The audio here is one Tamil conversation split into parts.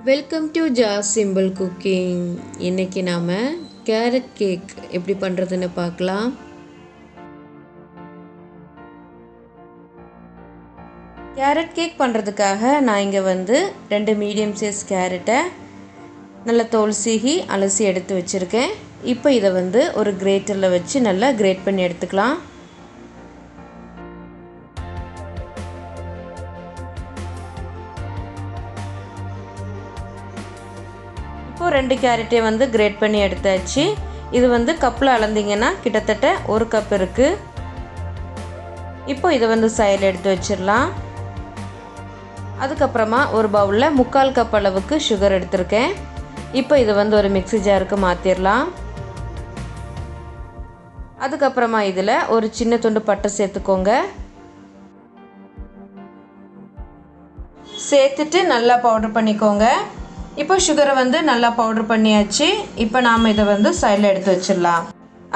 Welcome to simple cooking. இன்றைக்கி நாம் கேரட் கேக் எப்படி பண்ணுறதுன்னு பார்க்கலாம். கேரட் கேக் பண்ணுறதுக்காக நான் இங்கே 2 மீடியம் சைஸ் கேரட்டை நல்லா தோல் சீகி அலசி எடுத்து வச்சுருக்கேன். இப்போ இதை ஒரு கிரேட்டரில் வச்சு நல்லா கிரேட் பண்ணி எடுத்துக்கலாம். இப்போ 2 கேரட்டையும் கிரேட் பண்ணி எடுத்தாச்சு. இது கப்பில் அளந்திங்கன்னா கிட்டத்தட்ட 1 கப் இருக்குது. இப்போ இதை சைடில் எடுத்து வச்சிடலாம். அதுக்கப்புறமா ஒரு பவுலில் 3/4 கப் அளவுக்கு சுகர் எடுத்திருக்கேன். இப்போ இதை ஒரு மிக்ஸி ஜாருக்கு மாற்றிடலாம். அதுக்கப்புறமா இதில் ஒரு சின்ன துண்டு பட்டை சேர்த்துக்கோங்க. சேர்த்துட்டு நல்லா பவுடர் பண்ணிக்கோங்க. இப்போ சுகரை நல்லா பவுடர் பண்ணியாச்சு. இப்போ நாம் இதை சைடில் எடுத்து வச்சிடலாம்.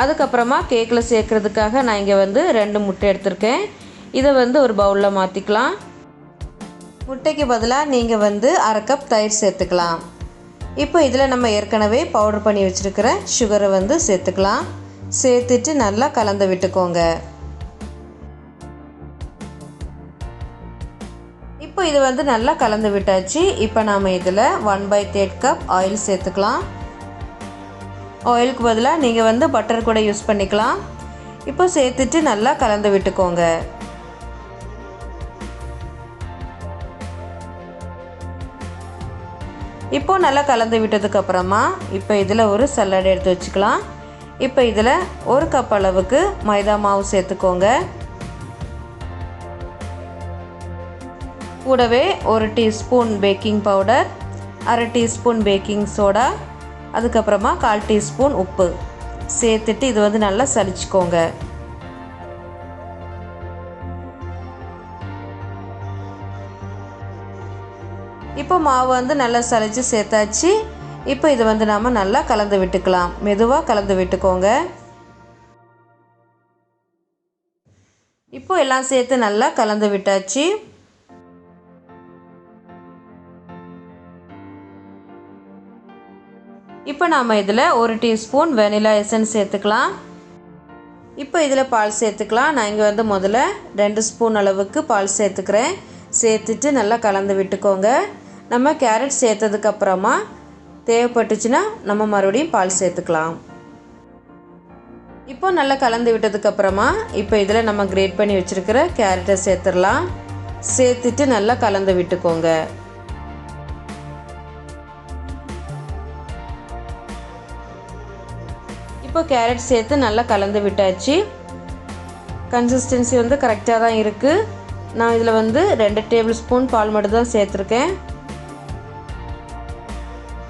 அதுக்கப்புறமா கேக்கில் சேர்க்குறதுக்காக நான் இங்கே 2 முட்டை எடுத்திருக்கேன். இதை ஒரு பவுலில் மாற்றிக்கலாம். முட்டைக்கு பதிலாக நீங்கள் 1/2 கப் தயிர் சேர்த்துக்கலாம். இப்போ இதில் நம்ம ஏற்கனவே பவுடர் பண்ணி வச்சுருக்கிற சுகரை சேர்த்துக்கலாம். சேர்த்துட்டு நல்லா கலந்து விட்டுக்கோங்க. இப்போ இது நல்லா கலந்து விட்டாச்சு. இப்போ நாம் இதில் 1/3 கப் ஆயில் சேர்த்துக்கலாம். ஆயிலுக்கு பதிலாக நீங்கள் பட்டர் கூட யூஸ் பண்ணிக்கலாம். இப்போ சேர்த்துட்டு நல்லா கலந்து விட்டுக்கோங்க. இப்போ நல்லா கலந்து விட்டதுக்கப்புறமா இப்போ இதில் ஒரு சல்லடை எடுத்து வச்சுக்கலாம். இப்போ இதில் 1 கப் அளவுக்கு மைதா மாவு சேர்த்துக்கோங்க. கூடவே 1 teaspoon baking powder, 1/2 teaspoon baking soda, அதுக்கப்புறமா 1/4 டீஸ்பூன் உப்பு சேர்த்துட்டு இது நல்லா சலிச்சுக்கோங்க. இப்போ மாவு நல்லா சலிச்சு சேர்த்தாச்சு. இப்போ இது நாம் நல்லா கலந்து விட்டுக்கலாம். மெதுவாக கலந்து விட்டுக்கோங்க. இப்போ எல்லாம் சேர்த்து நல்லா கலந்து விட்டாச்சு. இப்போ நாம் இதில் 1 டீஸ்பூன் வெனிலா எசன்ஸ் சேர்த்துக்கலாம். இப்போ இதில் பால் சேர்த்துக்கலாம். நான் இங்கே முதல்ல 2 ஸ்பூன் அளவுக்கு பால் சேர்த்துக்கிறேன். சேர்த்துட்டு நல்லா கலந்து விட்டுக்கோங்க. நம்ம கேரட் சேர்த்ததுக்கப்புறமா தேவைப்பட்டுச்சுன்னா நம்ம மறுபடியும் பால் சேர்த்துக்கலாம். இப்போ நல்லா கலந்து விட்டதுக்கப்புறமா இப்போ இதில் நம்ம கிரேட் பண்ணி வச்சுருக்கிற கேரட்டை சேர்த்துடலாம். சேர்த்துட்டு நல்லா கலந்து விட்டுக்கோங்க. இப்போ கேரட் சேர்த்து நல்லா கலந்து விட்டாச்சு. கன்சிஸ்டன்சி கரெக்டாக தான் இருக்குது. நான் இதில் 2 டேபிள் ஸ்பூன் பால் மட்டும் தான் சேர்த்துருக்கேன்.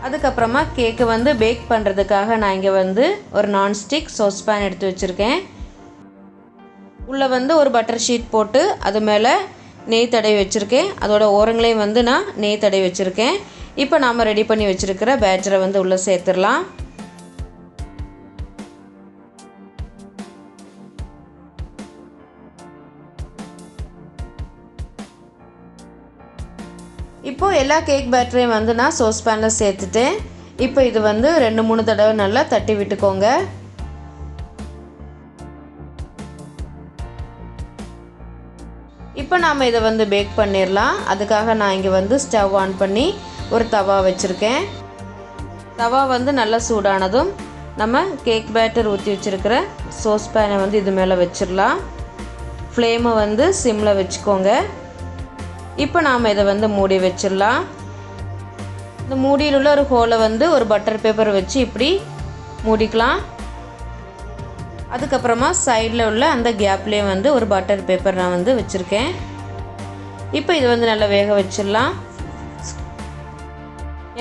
அதுக்கப்புறமா கேக்கு பேக் பண்ணுறதுக்காக நான் இங்கே ஒரு நான்ஸ்டிக் சாஸ்பேன் எடுத்து வச்சுருக்கேன். உள்ளே ஒரு பட்டர் ஷீட் போட்டு அது மேலே நெய் தடவி வச்சுருக்கேன். அதோட ஓரங்களையும் நான் நெய் தடவி வச்சுருக்கேன். இப்போ நாம் ரெடி பண்ணி வச்சுருக்கிற பேட்டரை உள்ளே சேர்த்துடலாம். இப்போது எல்லா கேக் பேட்டரையும் நான் சாஸ் பேனில் சேர்த்துட்டேன். இப்போ இது 2-3 தடவை நல்லா தட்டி விட்டுக்கோங்க. இப்போ நாம் இதை பேக் பண்ணிடலாம். அதுக்காக நான் இங்கே ஸ்டவ் ஆன் பண்ணி ஒரு தவா வச்சுருக்கேன். தவா நல்லா சூடானதும் நம்ம கேக் பேட்டர் ஊற்றி வச்சுருக்கிற சாஸ் பேனை இது மேலே வச்சிடலாம். ஃப்ளேமை சிம்மில் வச்சுக்கோங்க. இப்போ நாம் இதை மூடி வச்சிடலாம். இந்த மூடியில் உள்ள ஒரு ஹோலை ஒரு பட்டர் பேப்பர் வச்சு இப்படி மூடிக்கலாம். அதுக்கப்புறமா சைடில் உள்ள அந்த கேப்லேயும் ஒரு பட்டர் பேப்பர் நான் வச்சுருக்கேன். இப்போ இது நல்லா வேக வச்சிடலாம்.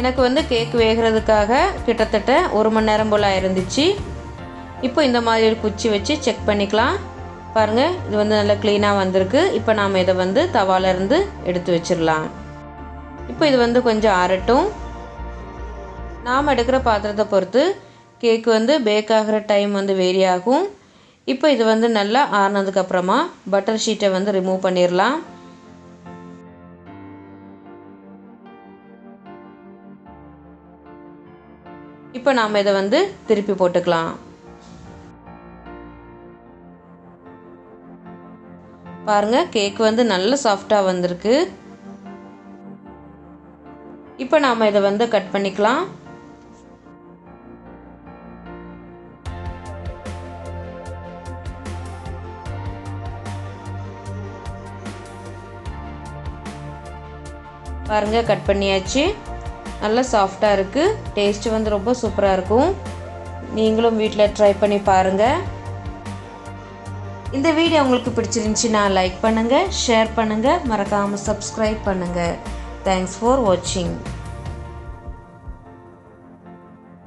எனக்கு கேக் வேகிறதுக்காக கிட்டத்தட்ட 1 மணி நேரம் போல் இருந்துச்சு. இப்போ இந்த மாதிரி ஒரு குச்சி வச்சு செக் பண்ணிக்கலாம். பாருங்கள், இது நல்லா க்ளீனாக வந்திருக்கு. இப்போ நாம் இதை தவாலேருந்து எடுத்து வச்சிடலாம். இப்போ இது கொஞ்சம் ஆறட்டும். நாம் எடுக்கிற பாத்திரத்தை பொறுத்து கேக்கு பேக் ஆகிற டைம் வேரி ஆகும். இப்போ இது நல்லா ஆறினதுக்கப்புறமா பட்டர் ஷீட்டை ரிமூவ் பண்ணிடலாம். இப்போ நாம் இதை வந்து திருப்பி போட்டுக்கலாம். பாருங்கள், கேக் வந்து நல்ல சாஃப்டாக வந்திருக்கு. இப்போ நாம் இதை வந்து கட் பண்ணிக்கலாம். பாருங்கள், கட் பண்ணியாச்சு. நல்லா சாஃப்டாக இருக்குது. டேஸ்ட்டு வந்து ரொம்ப சூப்பராக இருக்கும். நீங்களும் வீட்டில் ட்ரை பண்ணி பாருங்கள். இந்த வீடியோ உங்களுக்கு பிடிச்சிருந்துச்சுன்னா லைக் பண்ணுங்கள், ஷேர் பண்ணுங்கள், மறக்காமல் சப்ஸ்கிரைப் பண்ணுங்கள். தேங்க்ஸ் ஃபார் வாட்சிங்.